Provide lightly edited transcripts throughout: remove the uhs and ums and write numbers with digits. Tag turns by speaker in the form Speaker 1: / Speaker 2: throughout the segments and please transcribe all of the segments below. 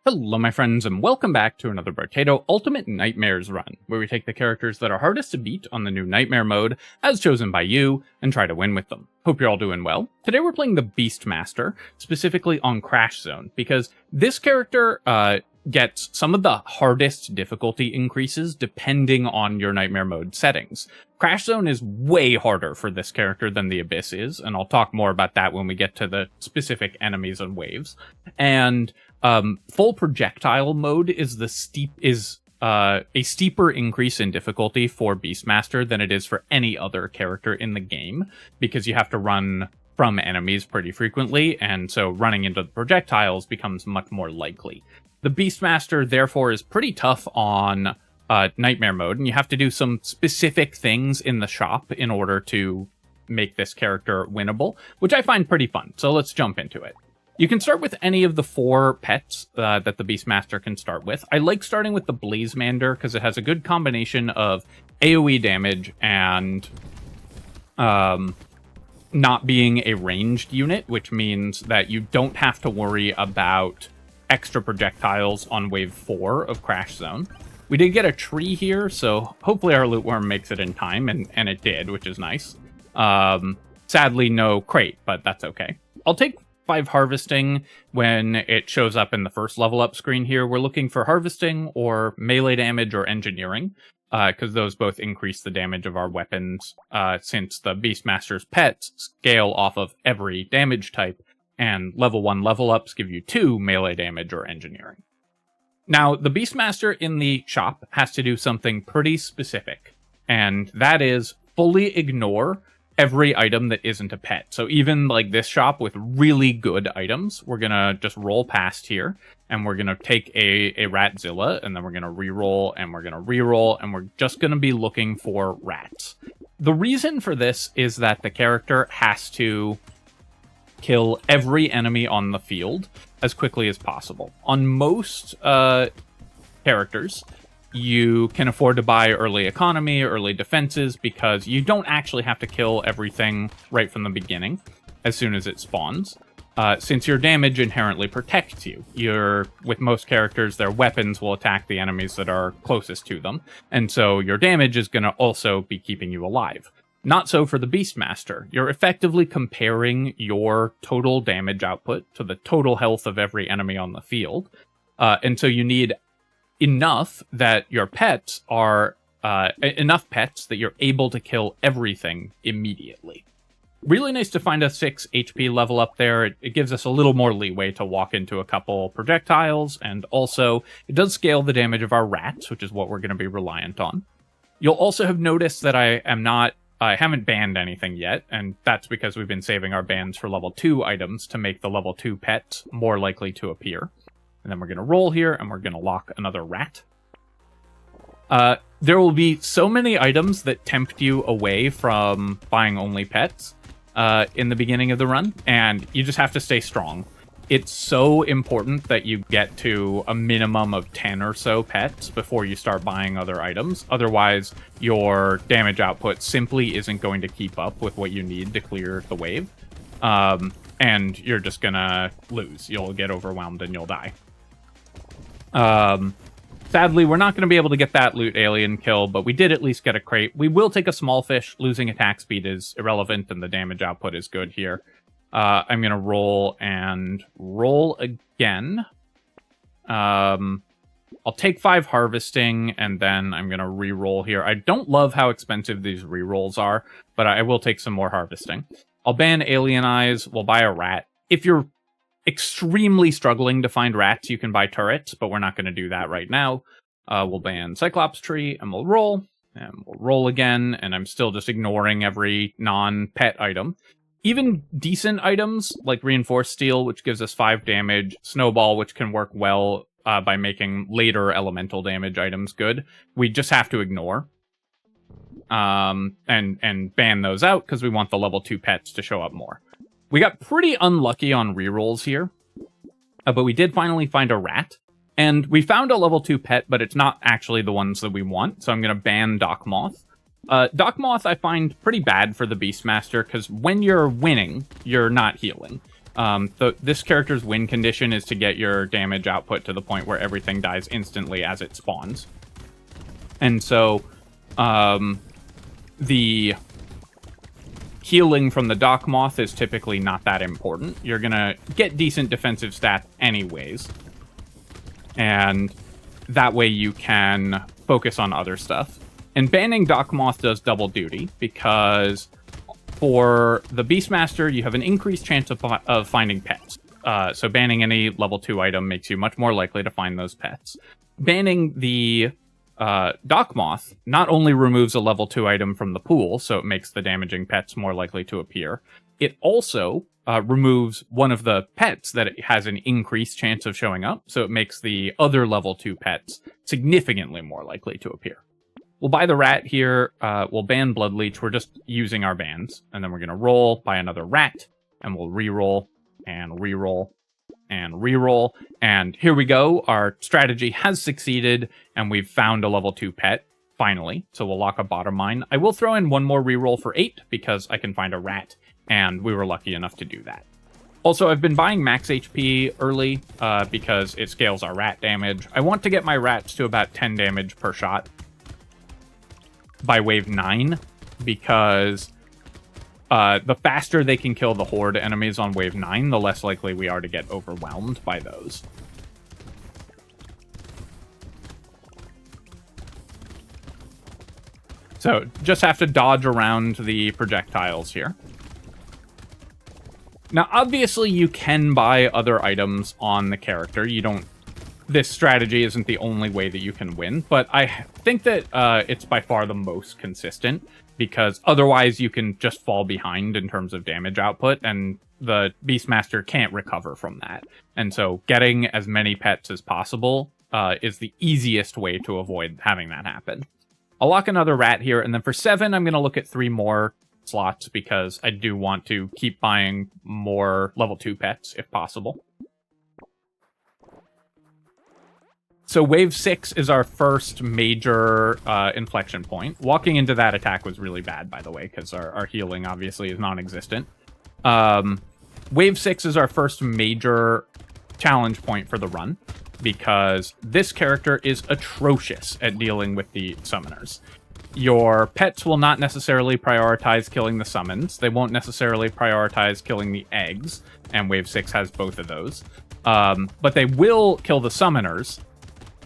Speaker 1: Hello my friends, and welcome back to another Brotato Ultimate Nightmares run, where we take the characters that are hardest to beat on the new Nightmare mode, as chosen by you, and try to win with them. Hope you're all doing well. Today we're playing the Beastmaster, specifically on Crash Zone, because this character gets some of the hardest difficulty increases depending on your Nightmare mode settings. Crash Zone is way harder for this character than the Abyss is, and I'll talk more about that when we get to the specific enemies and waves. And full projectile mode is a steeper increase in difficulty for Beastmaster than it is for any other character in the game, because you have to run from enemies pretty frequently, and so running into the projectiles becomes much more likely. The Beastmaster, therefore, is pretty tough on Nightmare mode, and you have to do some specific things in the shop in order to make this character winnable, which I find pretty fun, so let's jump into it. You can start with any of the 4 pets that the Beastmaster can start with. I like starting with the Blazemander because it has a good combination of AoE damage and not being a ranged unit, which means that you don't have to worry about extra projectiles on wave 4 of Crash Zone. We did get a tree here, so hopefully our loot worm makes it in time, and it did, which is nice. Sadly, no crate, but that's okay. I'll take 5 harvesting when it shows up in the first level up screen here. We're looking for harvesting or melee damage or engineering, because those both increase the damage of our weapons, since the Beastmaster's pets scale off of every damage type, and level 1 level ups give you 2 melee damage or engineering. Now, the Beastmaster in the shop has to do something pretty specific, and that is fully ignore every item that isn't a pet. So even like this shop with really good items, we're gonna just roll past here, and we're gonna take a Ratzilla, and then we're gonna reroll, and we're gonna reroll, and we're just gonna be looking for rats. The reason for this is that the character has to kill every enemy on the field as quickly as possible. On most characters, you can afford to buy early economy, early defenses, because you don't actually have to kill everything right from the beginning as soon as it spawns, since your damage inherently protects you. With most characters, their weapons will attack the enemies that are closest to them, and so your damage is going to also be keeping you alive. Not so for the Beastmaster. You're effectively comparing your total damage output to the total health of every enemy on the field, and so you need enough that your pets are enough pets that you're able to kill everything immediately. Really nice to find a 6 HP level up there. It gives us a little more leeway to walk into a couple projectiles, and also it does scale the damage of our rats, which is what we're going to be reliant on. You'll also have noticed that I haven't banned anything yet, and that's because we've been saving our bans for level 2 items to make the level 2 pets more likely to appear. And then we're going to roll here, and we're going to lock another rat. There will be so many items that tempt you away from buying only pets in the beginning of the run, and you just have to stay strong. It's so important that you get to a minimum of 10 or so pets before you start buying other items. Otherwise, your damage output simply isn't going to keep up with what you need to clear the wave. And you're just gonna lose. You'll get overwhelmed and you'll die. Sadly, we're not going to be able to get that loot alien kill, but we did at least get a crate. We will take a small fish. Losing attack speed is irrelevant, and the damage output is good here. I'm going to roll and roll again. I'll take 5 harvesting, and then I'm going to re-roll here. I don't love how expensive these re-rolls are, but I will take some more harvesting. I'll ban Alien Eyes. We'll buy a rat. If you're extremely struggling to find rats, you can buy turrets, but we're not going to do that right now. We'll ban Cyclops Tree, and we'll roll. And we'll roll again, and I'm still just ignoring every non-pet item. Even decent items, like Reinforced Steel, which gives us 5 damage, Snowball, which can work well by making later elemental damage items good, we just have to ignore. And ban those out, because we want the level 2 pets to show up more. We got pretty unlucky on rerolls here, but we did finally find a rat. And we found a level 2 pet, but it's not actually the ones that we want, so I'm going to ban Doc Moth. Doc Moth I find pretty bad for the Beastmaster, because when you're winning, you're not healing. This character's win condition is to get your damage output to the point where everything dies instantly as it spawns. And so, the healing from the Dock Moth is typically not that important. You're gonna get decent defensive stats anyways. And that way you can focus on other stuff. And banning Dock Moth does double duty, because for the Beastmaster, you have an increased chance of finding pets. So banning any level 2 item makes you much more likely to find those pets. Banning the Dock Moth not only removes a level 2 item from the pool, so it makes the damaging pets more likely to appear, it also removes one of the pets that it has an increased chance of showing up, so it makes the other level 2 pets significantly more likely to appear. We'll buy the rat here, we'll ban Bloodleech, we're just using our bans, and then we're going to roll, buy another rat, and we'll reroll, and reroll, and reroll, and here we go, our strategy has succeeded, and we've found a level 2 pet, finally, so we'll lock a bottom mine. I will throw in one more reroll for 8, because I can find a rat, and we were lucky enough to do that. Also, I've been buying max HP early, because it scales our rat damage. I want to get my rats to about 10 damage per shot by wave 9, because the faster they can kill the horde enemies on wave 9, the less likely we are to get overwhelmed by those. So, just have to dodge around the projectiles here. Now, obviously, you can buy other items on the character. This strategy isn't the only way that you can win, but I think that it's by far the most consistent, because otherwise you can just fall behind in terms of damage output, and the Beastmaster can't recover from that. And so getting as many pets as possible is the easiest way to avoid having that happen. I'll lock another rat here, and then for 7, I'm going to look at 3 more slots, because I do want to keep buying more level 2 pets if possible. So wave 6 is our first major inflection point. Walking into that attack was really bad, by the way, because our healing obviously is non-existent. Wave 6 is our first major challenge point for the run, because this character is atrocious at dealing with the summoners. Your pets will not necessarily prioritize killing the summons. They won't necessarily prioritize killing the eggs, and wave 6 has both of those. But they will kill the summoners,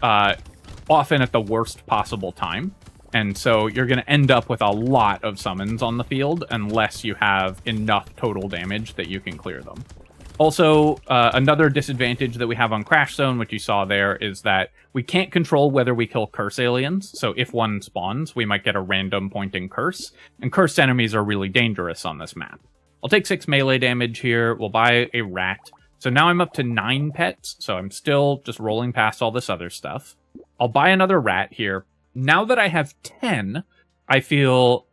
Speaker 1: often at the worst possible time. And so you're going to end up with a lot of summons on the field unless you have enough total damage that you can clear them. Also, another disadvantage that we have on Crash Zone, which you saw there, is that we can't control whether we kill curse aliens. So if one spawns, we might get a random pointing curse. And cursed enemies are really dangerous on this map. I'll take 6 melee damage here. We'll buy a rat. So now I'm up to 9 pets, so I'm still just rolling past all this other stuff. I'll buy another rat here. Now that I have 10, I feel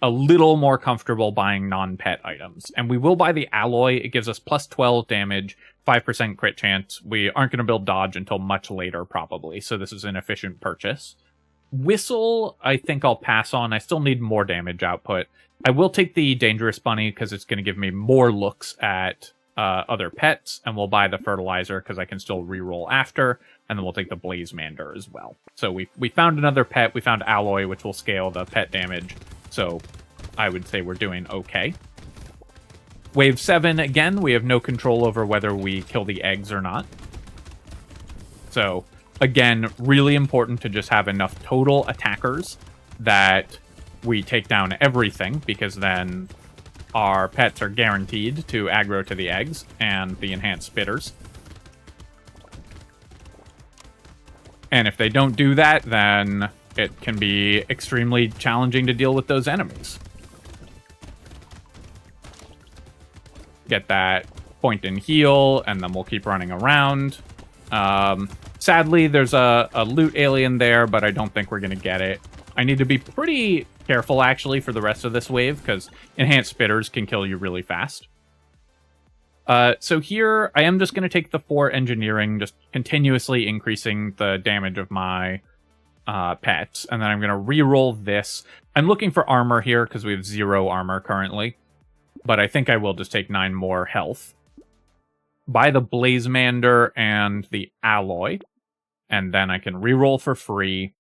Speaker 1: a little more comfortable buying non-pet items. And we will buy the alloy. It gives us plus 12 damage, 5% crit chance. We aren't going to build dodge until much later, probably, so this is an efficient purchase. Whistle, I think I'll pass on. I still need more damage output. I will take the Dangerous Bunny, because it's going to give me more looks at other pets, and we'll buy the fertilizer because I can still reroll after, and then we'll take the Blazemander as well. So we found another pet. We found alloy, which will scale the pet damage, so I would say we're doing okay. Wave 7, again, we have no control over whether we kill the eggs or not. So again, really important to just have enough total attackers that we take down everything, because then our pets are guaranteed to aggro to the eggs and the enhanced spitters. And if they don't do that, then it can be extremely challenging to deal with those enemies. Get that point and heal, and then we'll keep running around. Sadly, there's a loot alien there, but I don't think we're going to get it. I need to be pretty careful, actually, for the rest of this wave, because enhanced spitters can kill you really fast. So here, I am just going to take the 4 engineering, just continuously increasing the damage of my pets, and then I'm going to re-roll this. I'm looking for armor here, because we have 0 armor currently, but I think I will just take 9 more health. buy the Blazemander and the Alloy, and then I can reroll for free.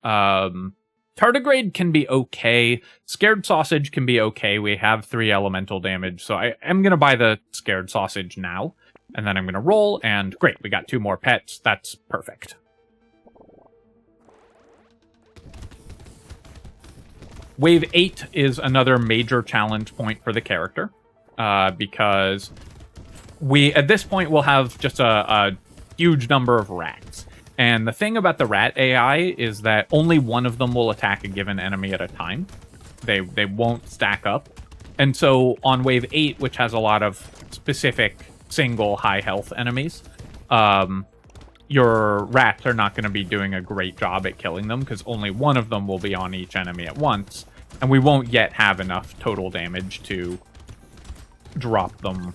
Speaker 1: Tardigrade can be okay. Scared Sausage can be okay. We have 3 elemental damage, so I am going to buy the Scared Sausage now. And then I'm going to roll, and great, we got 2 more pets. That's perfect. Wave 8 is another major challenge point for the character, because at this point, we'll have just a huge number of rats. And the thing about the rat AI is that only one of them will attack a given enemy at a time. They won't stack up. And so on wave 8, which has a lot of specific single high health enemies, your rats are not going to be doing a great job at killing them because only one of them will be on each enemy at once. And we won't yet have enough total damage to drop them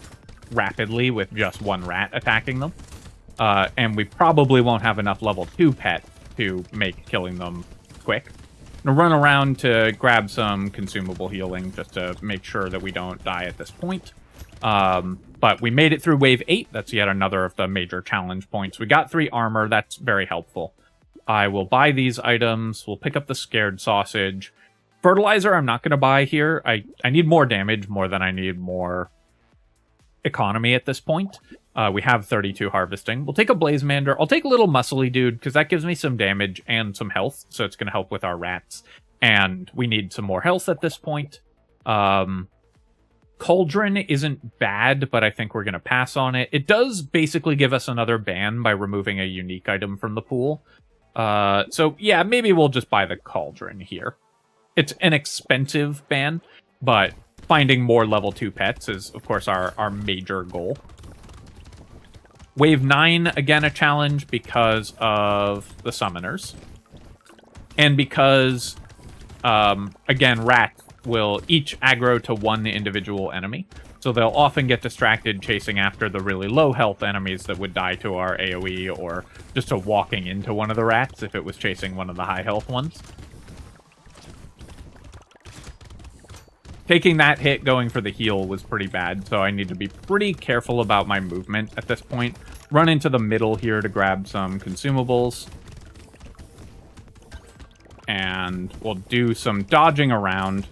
Speaker 1: rapidly with just one rat attacking them. And we probably won't have enough level 2 pet to make killing them quick. I'm going to run around to grab some consumable healing just to make sure that we don't die at this point. But we made it through wave 8. That's yet another of the major challenge points. We got 3 armor. That's very helpful. I will buy these items. We'll pick up the Scared Sausage. Fertilizer I'm not going to buy here. I need more damage more than I need more economy at this point. We have 32 harvesting. We'll take a Blazemander. I'll take a little muscly dude because that gives me some damage and some health, so it's going to help with our rats. And we need some more health at this point. Cauldron isn't bad, but I think we're going to pass on it. It does basically give us another ban by removing a unique item from the pool. So yeah, maybe we'll just buy the Cauldron here. It's an expensive ban, but finding more level 2 pets is, of course, our major goal. Wave 9, again, a challenge because of the summoners. And because, again, rats will each aggro to one individual enemy. So they'll often get distracted chasing after the really low health enemies that would die to our AoE or just to walking into one of the rats if it was chasing one of the high health ones. Taking that hit going for the heal was pretty bad, so I need to be pretty careful about my movement at this point. Run into the middle here to grab some consumables. And we'll do some dodging around.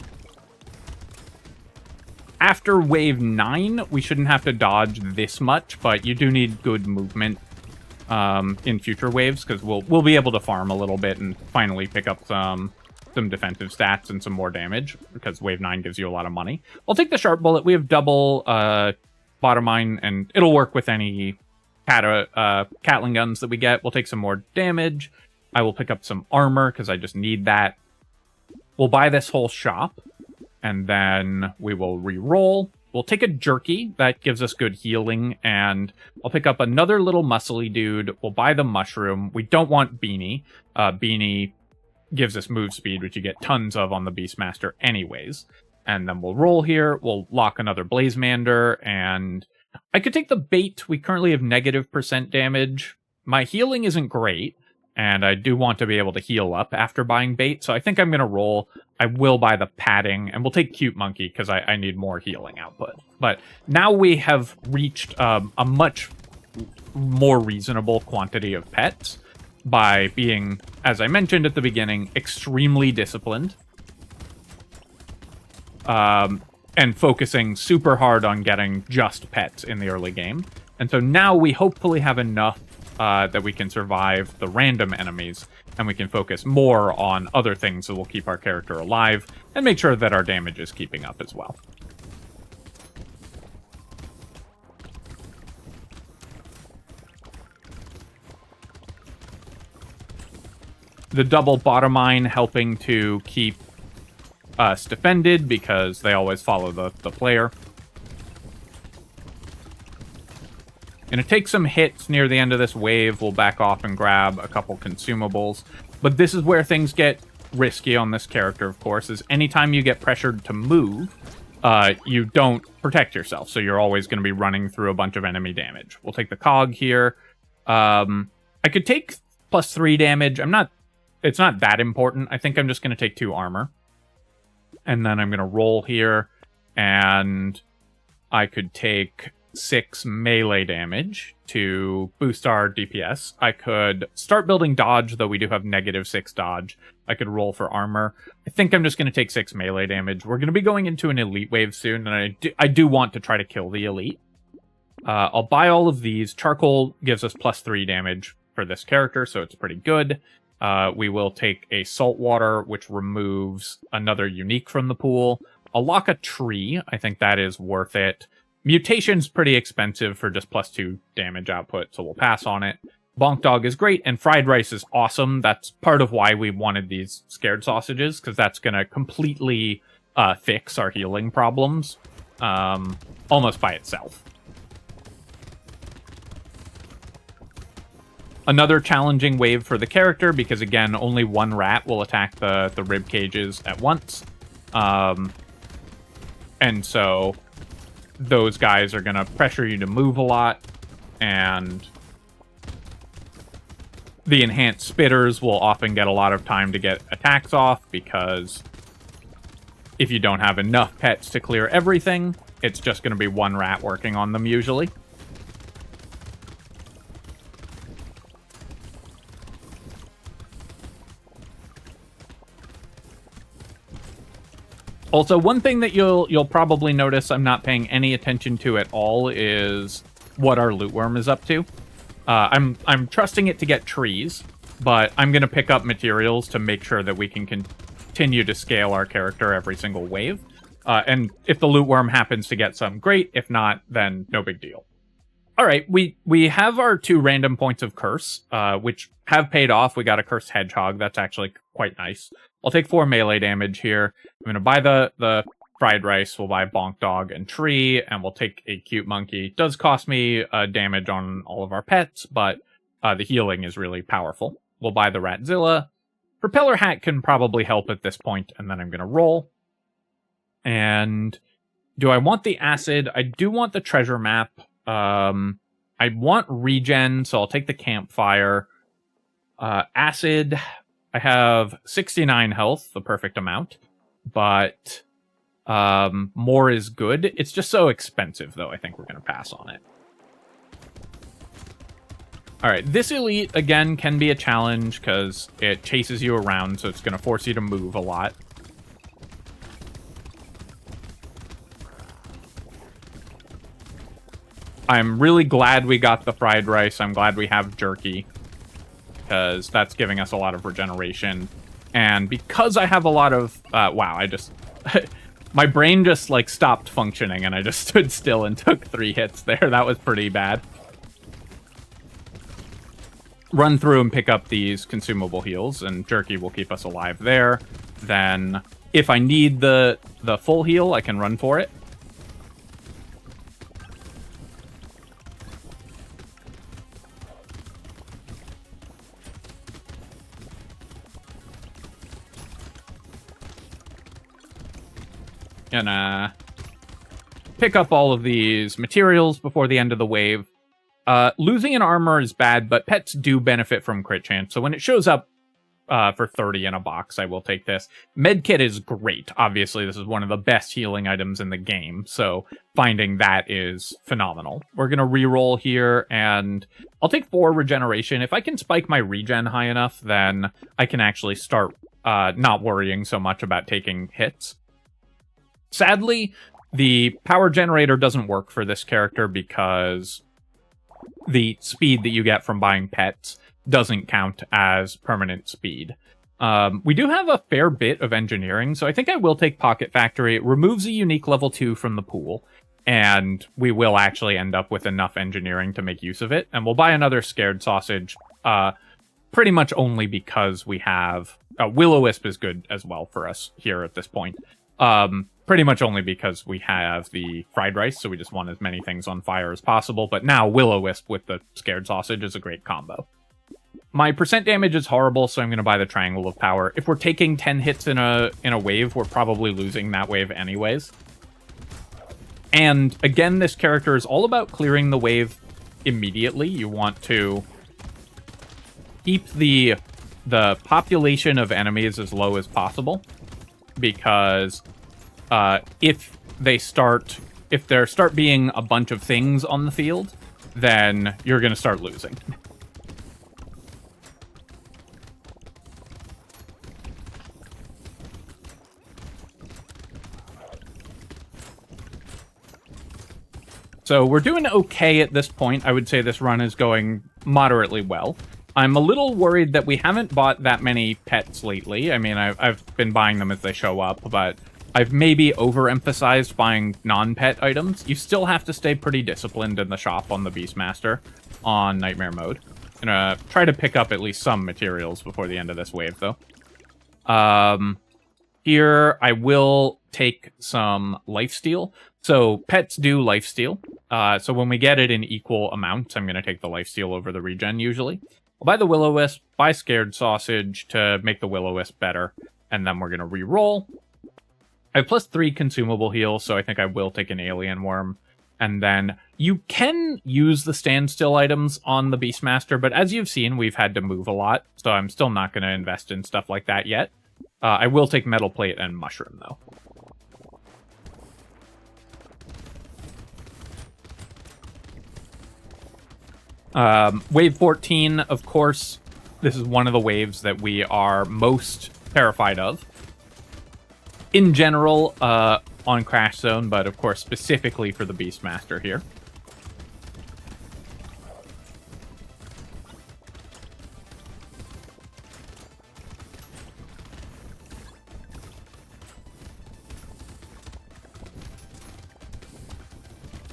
Speaker 1: After wave 9, we shouldn't have to dodge this much, but you do need good movement in future waves, because we'll be able to farm a little bit and finally pick up some defensive stats and some more damage, because wave 9 gives you a lot of money. I'll take the sharp bullet. We have double bottom mine, and it'll work with any Catling guns that we get. We'll take some more damage. I will pick up some armor, because I just need that. We'll buy this whole shop, and then we will re-roll. We'll take a jerky. That gives us good healing, and I'll pick up another little muscly dude. We'll buy the mushroom. We don't want Beanie. Beanie gives us move speed, which you get tons of on the Beastmaster anyways. And then we'll roll here. We'll lock another Blazemander, and I could take the bait. We currently have -% damage. My healing isn't great, and I do want to be able to heal up after buying bait, so I think I'm going to roll. I will buy the padding, and we'll take Cute Monkey, because I need more healing output. But now we have reached a much more reasonable quantity of pets by being, as I mentioned at the beginning, extremely disciplined. And focusing super hard on getting just pets in the early game. And so now we hopefully have enough that we can survive the random enemies, and we can focus more on other things that will keep our character alive, and make sure that our damage is keeping up as well. The double bottom mine helping to keep us defended, because they always follow the player. Gonna take some hits near the end of this wave. We'll back off and grab a couple consumables. But this is where things get risky on this character, of course, is anytime you get pressured to move, you don't protect yourself. So you're always going to be running through a bunch of enemy damage. We'll take the cog here. I could take +3 damage. It's not that important. I think I'm just going to take 2 armor. And then I'm going to roll here. And I could take 6 melee damage to boost our DPS. I could start building dodge, though we do have -6 dodge. I could roll for armor. I think I'm just going to take 6 melee damage. We're going to be going into an elite wave soon, and I do want to try to kill the elite. I'll buy all of these. Charcoal gives us +3 damage for this character, so it's pretty good. We will take a saltwater, which removes another unique from the pool. I'll lock a tree. I think that is worth it. Mutation's pretty expensive for just +2 damage output, so we'll pass on it. Bonk Dog is great, and Fried Rice is awesome. That's part of why we wanted these scared sausages, because that's going to completely fix our healing problems almost by itself. Another challenging wave for the character, because again, only one rat will attack the rib cages at once. And so those guys are going to pressure you to move a lot, and the enhanced spitters will often get a lot of time to get attacks off, because if you don't have enough pets to clear everything, it's just going to be one rat working on them usually. Also, one thing that you'll probably notice I'm not paying any attention to at all is what our loot worm is up to. I'm trusting it to get trees, but I'm going to pick up materials to make sure that we can continue to scale our character every single wave. And if the loot worm happens to get some, great. If not, then no big deal. All right, we have our 2 random points of curse, which have paid off. We got a cursed hedgehog. That's actually quite nice. I'll take 4 melee damage here. I'm going to buy the fried rice. We'll buy Bonk Dog and Tree, and we'll take a cute monkey. It does cost me damage on all of our pets, but the healing is really powerful. We'll buy the Ratzilla. Propeller Hat can probably help at this point, and then I'm going to roll. And do I want the acid? I do want the treasure map. I want regen, so I'll take the campfire. Acid, I have 69 health, the perfect amount, but more is good. It's just so expensive, though. I think we're going to pass on it. All right, this elite, again, can be a challenge because it chases you around, so it's going to force you to move a lot. I'm really glad we got the fried rice. I'm glad we have jerky, because that's giving us a lot of regeneration. And because I have a lot of... wow, I just... my brain just, like, stopped functioning, and I just stood still and took 3 hits there. That was pretty bad. Run through and pick up these consumable heals, and jerky will keep us alive there. Then, if I need the full heal, I can run for it. Gonna pick up all of these materials before the end of the wave. Losing an armor is bad, but pets do benefit from crit chance. So when it shows up for 30 in a box, I will take this. Medkit is great. Obviously, this is one of the best healing items in the game. So finding that is phenomenal. We're going to reroll here, and I'll take 4 regeneration. If I can spike my regen high enough, then I can actually start not worrying so much about taking hits. Sadly, the power generator doesn't work for this character because the speed that you get from buying pets doesn't count as permanent speed. We do have a fair bit of engineering, so I think I will take Pocket Factory. It removes a unique level 2 from the pool, and we will actually end up with enough engineering to make use of it. And we'll buy another Scared Sausage, pretty much only because we have... Will-O-Wisp is good as well for us here at this point. Pretty much only because we have the fried rice, so we just want as many things on fire as possible. But now Will-O-Wisp with the Scared Sausage is a great combo. My percent damage is horrible, so I'm going to buy the Triangle of Power. If we're taking 10 hits in a wave, we're probably losing that wave anyways. And again, this character is all about clearing the wave immediately. You want to keep the population of enemies as low as possible, because if they start if there start being a bunch of things on the field, then you're going to start losing. So we're doing okay at this point. I would say this run is going moderately well. I'm a little worried that we haven't bought that many pets lately. I mean, I've been buying them as they show up, but I've maybe overemphasized buying non-pet items. You still have to stay pretty disciplined in the shop on the Beastmaster on Nightmare mode. I'm gonna try to pick up at least some materials before the end of this wave, though. Here, I will take some lifesteal. So pets do lifesteal. So when we get it in equal amounts, I'm going to take the lifesteal over the regen usually. I'll buy the Will-O-Wisp, buy Scared Sausage to make the Will-O-Wisp better, and then we're going to re-roll. I have +3 consumable heal, so I think I will take an Alien Worm. And then you can use the standstill items on the Beastmaster, but as you've seen, we've had to move a lot, so I'm still not going to invest in stuff like that yet. I will take Metal Plate and Mushroom, though. Wave 14, of course, this is one of the waves that we are most terrified of. In general, on Crash Zone, but of course specifically for the Beastmaster here.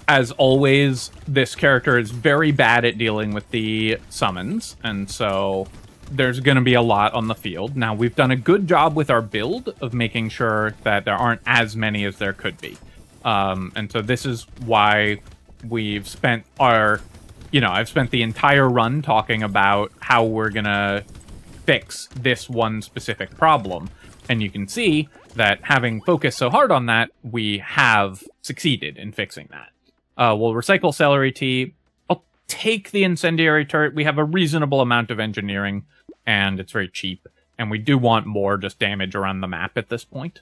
Speaker 1: As always, this character is very bad at dealing with the summons, and so there's going to be a lot on the field. Now, we've done a good job with our build of making sure that there aren't as many as there could be. And so this is why we've spent our, I've spent the entire run talking about how we're going to fix this one specific problem. And you can see that having focused so hard on that, we have succeeded in fixing that. We'll recycle Celery Tea. I'll take the Incendiary Turret. We have a reasonable amount of engineering, and it's very cheap. And we do want more just damage around the map at this point.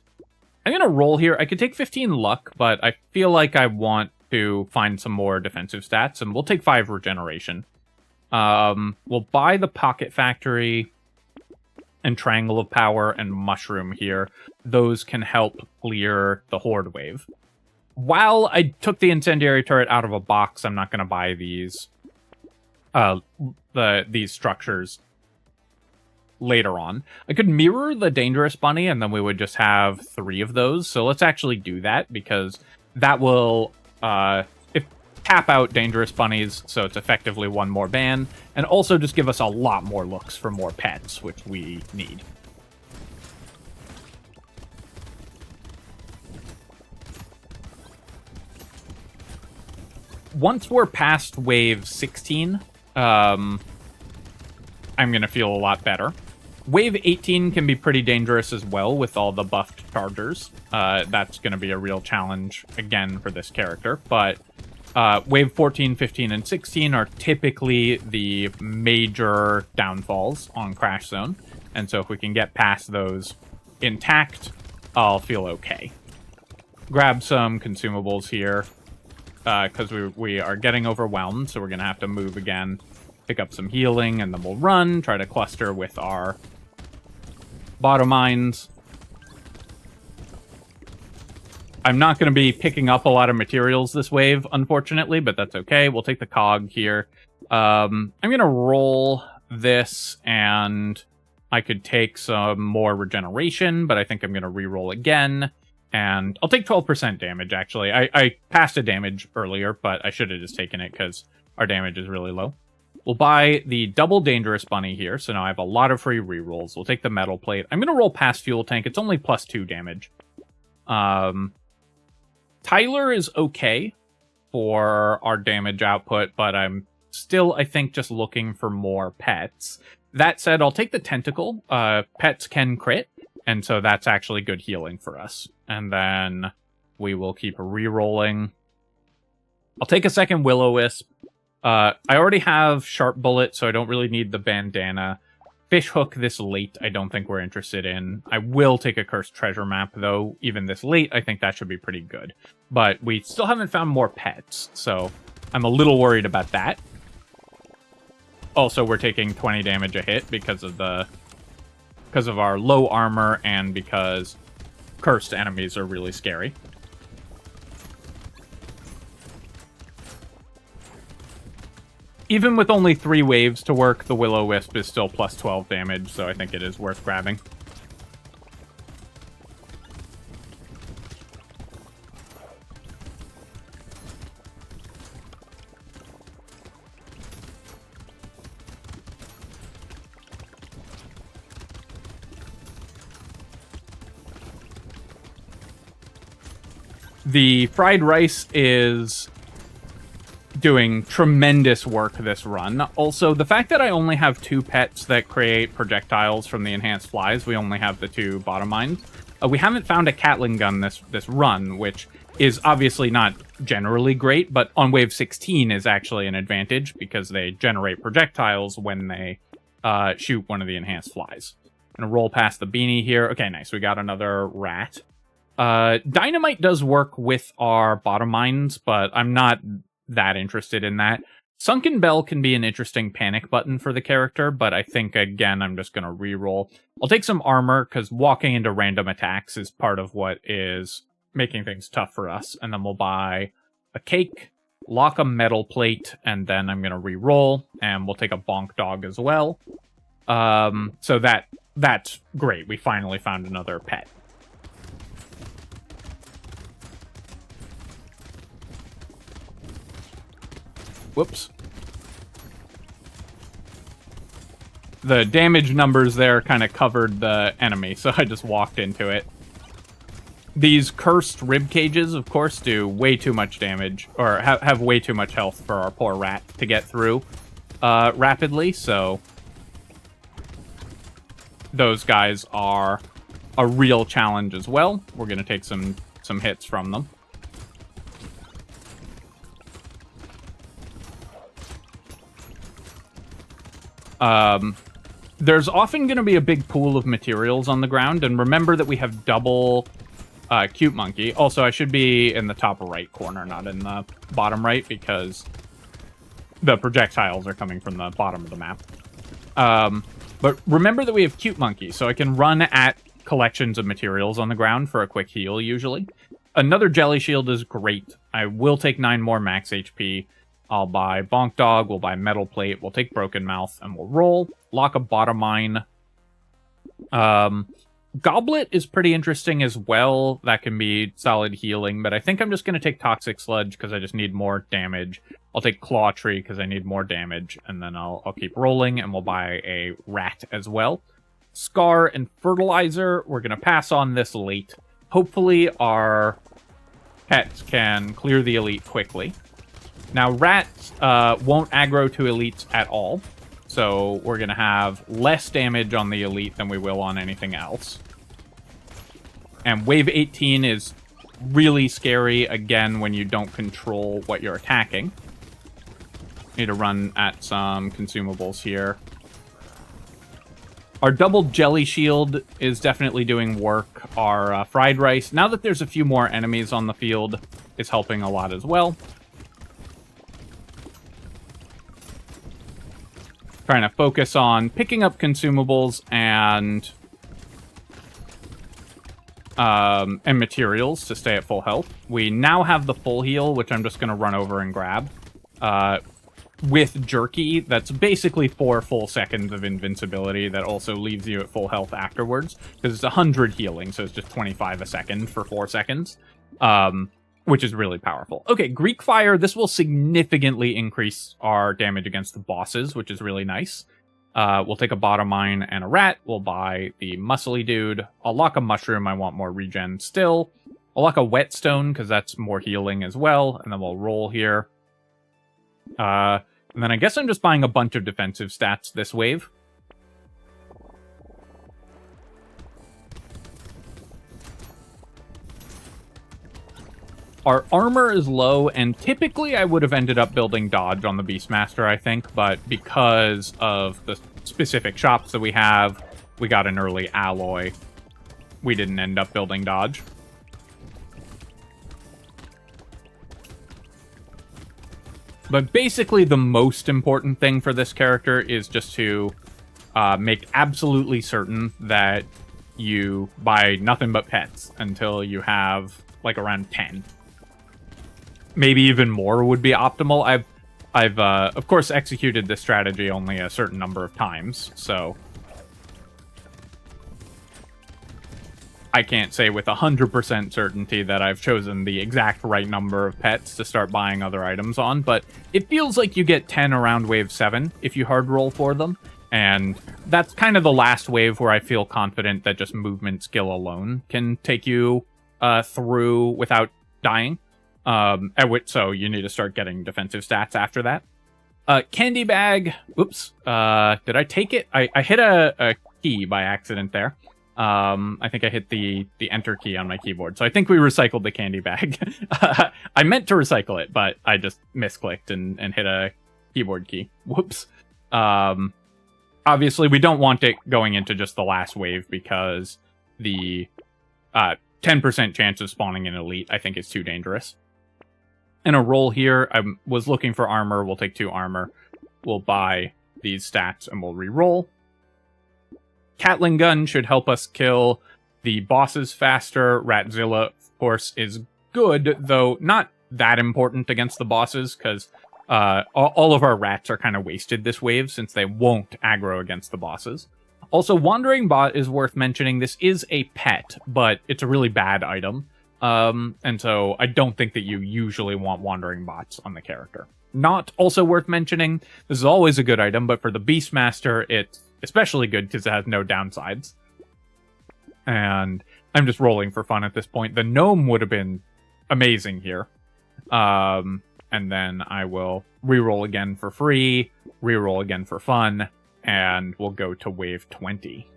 Speaker 1: I'm going to roll here. I could take 15 luck, but I feel like I want to find some more defensive stats, and we'll take 5 regeneration. We'll buy the Pocket Factory and Triangle of Power and Mushroom here. Those can help clear the Horde wave. While I took the Incendiary Turret out of a box, I'm not going to buy these these structures later on. I could mirror the Dangerous Bunny, and then we would just have 3 of those. So let's actually do that, because that will tap out Dangerous Bunnies, so it's effectively 1 more ban, and also just give us a lot more looks for more pets, which we need. Once we're past wave 16, I'm going to feel a lot better. Wave 18 can be pretty dangerous as well with all the buffed chargers. That's going to be a real challenge, again, for this character. But wave 14, 15, and 16 are typically the major downfalls on Crash Zone. And so if we can get past those intact, I'll feel okay. Grab some consumables here, because we are getting overwhelmed, so we're going to have to move again, pick up some healing, and then we'll run, try to cluster with our bottom mines. I'm not going to be picking up a lot of materials this wave, unfortunately, but that's okay. We'll take the cog here. I'm going to roll this, and I could take some more regeneration, but I think I'm going to re-roll again. And I'll take 12% damage, actually. I passed a damage earlier, but I should have just taken it because our damage is really low. We'll buy the double Dangerous Bunny here, so now I have a lot of free rerolls. We'll take the Metal Plate. I'm going to roll past Fuel Tank. It's only +2 damage. Tyler is okay for our damage output, but I'm still, I think, just looking for more pets. That said, I'll take the Tentacle. Pets can crit, and so that's actually good healing for us. And then we will keep re-rolling. I'll take a second Will-O-Wisp. I already have Sharp Bullet, so I don't really need the Bandana. Fish hook this late, I don't think we're interested in. I will take a cursed treasure map, though. Even this late, I think that should be pretty good. But we still haven't found more pets, so I'm a little worried about that. Also, we're taking 20 damage a hit because of our low armor and because cursed enemies are really scary. Even with only 3 waves to work, the Will-O-Wisp is still plus 12 damage, so I think it is worth grabbing. The fried rice is doing tremendous work this run. Also, the fact that I only have 2 pets that create projectiles from the enhanced flies, we only have the 2 bottom mines. We haven't found a Catling gun this run, which is obviously not generally great, but on wave 16 is actually an advantage because they generate projectiles when they shoot one of the enhanced flies. I'm gonna roll past the beanie here. Okay, nice. We got another rat. Dynamite does work with our bottom mines, but I'm not that interested in that. Sunken Bell can be an interesting panic button for the character, but I think, again, I'm just going to reroll. I'll take some armor, because walking into random attacks is part of what is making things tough for us. And then we'll buy a cake, lock a metal plate, and then I'm going to reroll, and we'll take a bonk dog as well. So that's great. We finally found another pet. Whoops. The damage numbers there kind of covered the enemy, so I just walked into it. These cursed rib cages, of course, do way too much damage, or have way too much health for our poor rat to get through rapidly, so those guys are a real challenge as well. We're going to take some hits from them. There's often going to be a big pool of materials on the ground, and remember that we have double Cute Monkey. Also, I should be in the top right corner, not in the bottom right, because the projectiles are coming from the bottom of the map. But remember that we have Cute Monkey, so I can run at collections of materials on the ground for a quick heal, usually. Another Jelly Shield is great. I will take 9 more max HP. I'll buy Bonk Dog, we'll buy Metal Plate, we'll take Broken Mouth, and we'll roll. Lock a bottom mine. Goblet is pretty interesting as well. That can be solid healing, but I think I'm just going to take Toxic Sludge because I just need more damage. I'll take Claw Tree because I need more damage, and then I'll keep rolling, and we'll buy a Rat as well. Scar and Fertilizer, we're going to pass on this elite. Hopefully our pets can clear the elite quickly. Now, rats won't aggro to elites at all, so we're going to have less damage on the elite than we will on anything else. And wave 18 is really scary, again, when you don't control what you're attacking. Need to run at some consumables here. Our double Jelly Shield is definitely doing work. Our fried rice, now that there's a few more enemies on the field, is helping a lot as well. Trying to focus on picking up consumables and materials to stay at full health. We now have the full heal, which I'm just going to run over and grab. With Jerky, that's basically 4 full seconds of invincibility that also leaves you at full health afterwards, because it's 100 healing, so it's just 25 a second for 4 seconds, which is really powerful. Okay, Greek Fire, this will significantly increase our damage against the bosses, which is really nice. We'll take a bottom mine and a rat. We'll buy the muscly dude. I'll lock a mushroom. I want more regen still. I'll lock a whetstone because that's more healing as well. And then we'll roll here. And then I guess I'm just buying a bunch of defensive stats this wave. Our armor is low, and typically I would have ended up building dodge on the Beastmaster, I think, but because of the specific shops that we have, we got an early alloy. We didn't end up building dodge. But basically the most important thing for this character is just to make absolutely certain that you buy nothing but pets until you have like around 10. Maybe even more would be optimal. I've of course executed this strategy only a certain number of times, so I can't say with 100% certainty that I've chosen the exact right number of pets to start buying other items on, but it feels like you get 10 around wave 7 if you hard roll for them, and that's kind of the last wave where I feel confident that just movement skill alone can take you through without dying. So you need to start getting defensive stats after that. Candy bag. Oops. Did I take it? I hit a key by accident there. I think I hit the enter key on my keyboard. So I think we recycled the candy bag. I meant to recycle it, but I just misclicked and hit a keyboard key. Whoops. Obviously, we don't want it going into just the last wave because the 10% chance of spawning an elite, I think, is too dangerous. In a roll here, I was looking for armor. We'll take 2 armor. We'll buy these stats and we'll re-roll. Catling gun should help us kill the bosses faster. Ratzilla, of course, is good, though not that important against the bosses, because all of our rats are kind of wasted this wave, since they won't aggro against the bosses. Also, Wandering Bot is worth mentioning. This is a pet, but it's a really bad item. And so I don't think that you usually want Wandering Bots on the character. Not also worth mentioning, this is always a good item, but for the Beastmaster, it's especially good because it has no downsides. And I'm just rolling for fun at this point. The gnome would have been amazing here. And then I will reroll again for free, reroll again for fun, and we'll go to wave 20.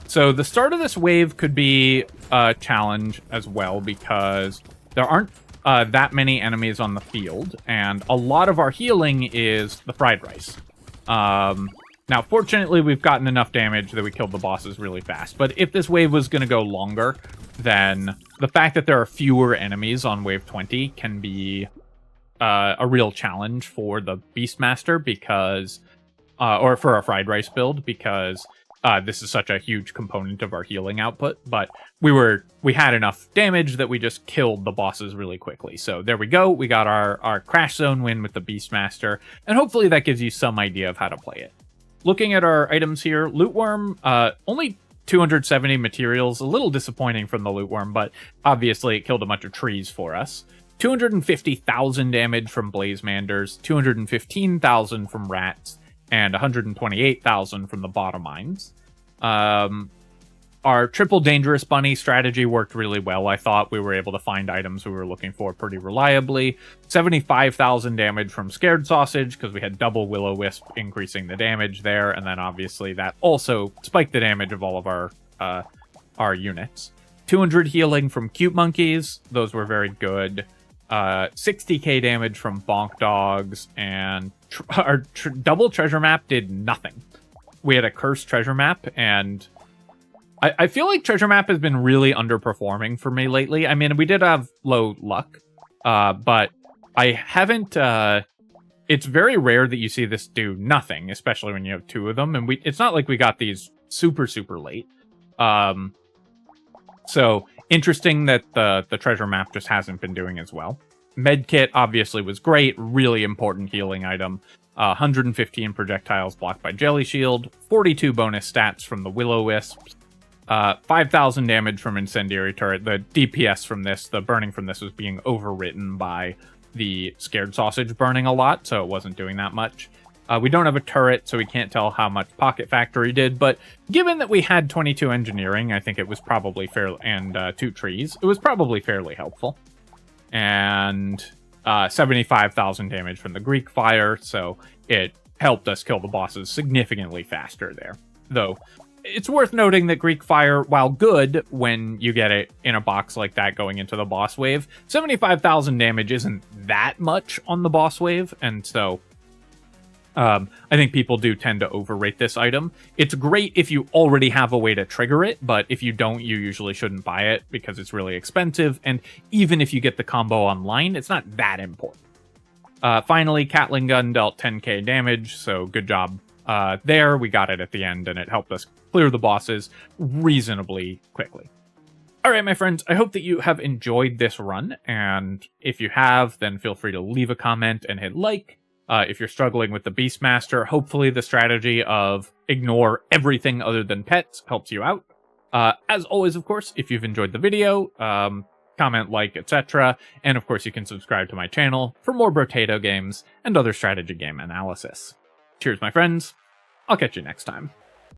Speaker 1: So the start of this wave could be a challenge as well, because there aren't that many enemies on the field, and a lot of our healing is the fried rice. Now, fortunately, we've gotten enough damage that we killed the bosses really fast, but if this wave was going to go longer, then the fact that there are fewer enemies on wave 20 can be a real challenge for the Beastmaster, because, or for a fried rice build, because this is such a huge component of our healing output, but we had enough damage that we just killed the bosses really quickly. So there we go. We got our Crash Zone win with the Beastmaster, and hopefully that gives you some idea of how to play it. Looking at our items here, Loot Worm, only 270 materials, a little disappointing from the Loot Worm, but obviously it killed a bunch of trees for us. 250,000 damage from Blazemanders, 215,000 from rats, and 128,000 from the bottom mines. Our triple dangerous bunny strategy worked really well. I thought we were able to find items we were looking for pretty reliably. 75,000 damage from scared sausage, because we had double will-o-wisp increasing the damage there, and then obviously that also spiked the damage of all of our units. 200 healing from cute monkeys, those were very good. 60k damage from bonk dogs, and our double treasure map did nothing. We had a cursed treasure map, and I feel like treasure map has been really underperforming for me lately. I mean, we did have low luck, but I haven't... it's very rare that you see this do nothing, especially when you have 2 of them, and it's not like we got these super, super late. So, interesting that the treasure map just hasn't been doing as well. Medkit obviously was great, really important healing item. 115 projectiles blocked by Jelly Shield, 42 bonus stats from the Will-O-Wisps, 5,000 damage from Incendiary Turret. The DPS from this, the burning from this, was being overwritten by the Scared Sausage burning a lot, so it wasn't doing that much. We don't have a turret, so we can't tell how much Pocket Factory did, but given that we had 22 engineering, I think it was probably fair, and 2 trees, it was probably fairly helpful. And 75,000 damage from the Greek Fire, so it helped us kill the bosses significantly faster there. though. It's worth noting that Greek Fire, while good when you get it in a box like that going into the boss wave, 75,000 damage isn't that much on the boss wave, and so I think people do tend to overrate this item. It's great if you already have a way to trigger it, but if you don't, you usually shouldn't buy it because it's really expensive, and even if you get the combo online, it's not that important. Finally, Catling Gun dealt 10k damage, so good job there. We got it at the end, and it helped us clear the bosses reasonably quickly. Alright, my friends, I hope that you have enjoyed this run, and if you have, then feel free to leave a comment and hit like. If you're struggling with the Beastmaster, hopefully the strategy of ignore everything other than pets helps you out. As always, of course, if you've enjoyed the video, comment, like, etc. And of course, you can subscribe to my channel for more Brotato games and other strategy game analysis. Cheers, my friends. I'll catch you next time.